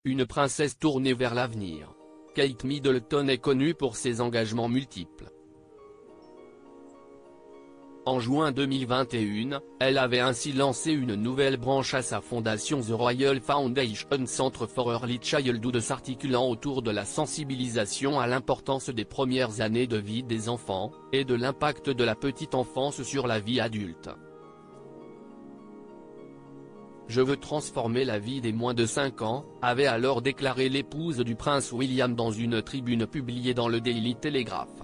une princesse tournée vers l'avenir. Kate Middleton est connue pour ses engagements multiples. En juin 2021, elle avait ainsi lancé une nouvelle branche à sa fondation The Royal Foundation Centre for Early Childhood s'articulant autour de la sensibilisation à l'importance des premières années de vie des enfants, et de l'impact de la petite enfance sur la vie adulte. « Je veux transformer la vie des moins de 5 ans », avait alors déclaré l'épouse du prince William dans une tribune publiée dans le Daily Telegraph.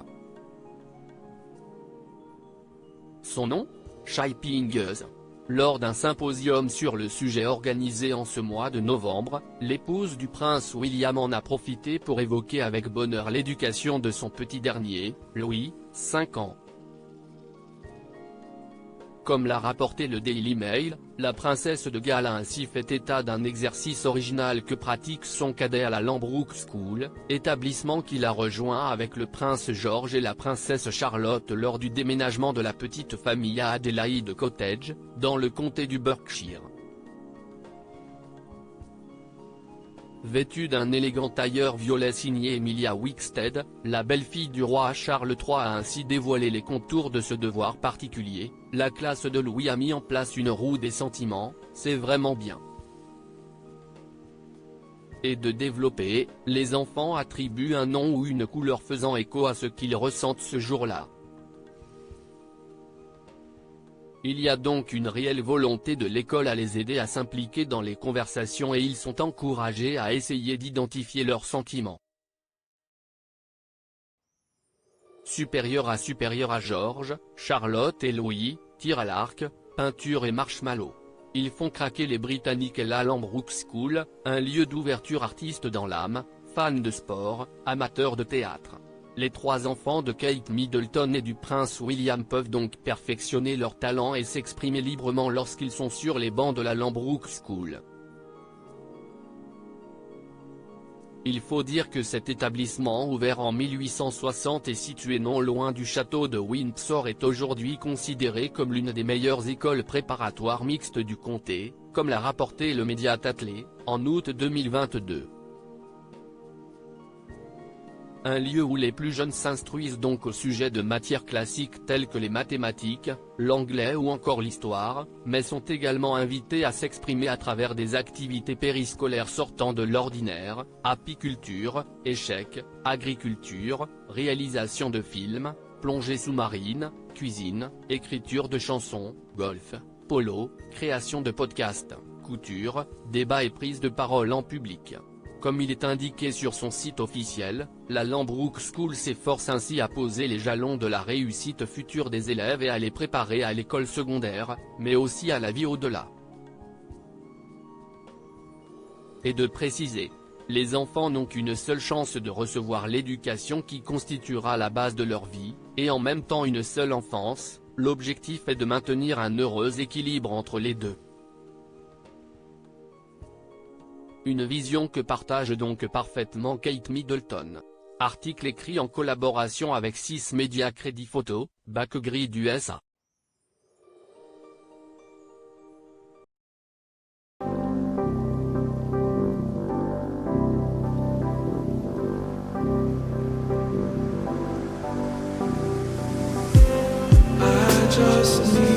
Son nom ? Shaping Us. Lors d'un symposium sur le sujet organisé en ce mois de novembre, l'épouse du prince William en a profité pour évoquer avec bonheur l'éducation de son petit dernier, Louis, 5 ans. Comme l'a rapporté le Daily Mail, la princesse de Galles a ainsi fait état d'un exercice original que pratique son cadet à la Lambrook School, établissement qu'il a rejoint avec le prince George et la princesse Charlotte lors du déménagement de la petite famille à Adelaide Cottage, dans le comté du Berkshire. Vêtue d'un élégant tailleur violet signé Emilia Wickstead, la belle-fille du roi Charles III a ainsi dévoilé les contours de ce devoir particulier. La classe de Louis a mis en place une roue des sentiments, c'est vraiment bien. Et de développer, les enfants attribuent un nom ou une couleur faisant écho à ce qu'ils ressentent ce jour-là. Il y a donc une réelle volonté de l'école à les aider à s'impliquer dans les conversations et ils sont encouragés à essayer d'identifier leurs sentiments. Supérieur à George, Charlotte et Louis, tir à l'arc, peinture et marshmallow. Ils font craquer les Britanniques et la Lambrook School, un lieu d'ouverture artiste dans l'âme, fans de sport, amateurs de théâtre. Les 3 enfants de Kate Middleton et du prince William peuvent donc perfectionner leur talent et s'exprimer librement lorsqu'ils sont sur les bancs de la Lambrook School. Il faut dire que cet établissement ouvert en 1860 et situé non loin du château de Windsor est aujourd'hui considéré comme l'une des meilleures écoles préparatoires mixtes du comté, comme l'a rapporté le média Tatler, en août 2022. Un lieu où les plus jeunes s'instruisent donc au sujet de matières classiques telles que les mathématiques, l'anglais ou encore l'histoire, mais sont également invités à s'exprimer à travers des activités périscolaires sortant de l'ordinaire, apiculture, échecs, agriculture, réalisation de films, plongée sous-marine, cuisine, écriture de chansons, golf, polo, création de podcasts, couture, débat et prise de parole en public. Comme il est indiqué sur son site officiel, la Lambrook School s'efforce ainsi à poser les jalons de la réussite future des élèves et à les préparer à l'école secondaire, mais aussi à la vie au-delà. Et de préciser, les enfants n'ont qu'une seule chance de recevoir l'éducation qui constituera la base de leur vie, et en même temps une seule enfance, l'objectif est de maintenir un heureux équilibre entre les deux. Une vision que partage donc parfaitement Kate Middleton. Article écrit en collaboration avec 6 médias Crédit Photo, Backgrid USA. I just need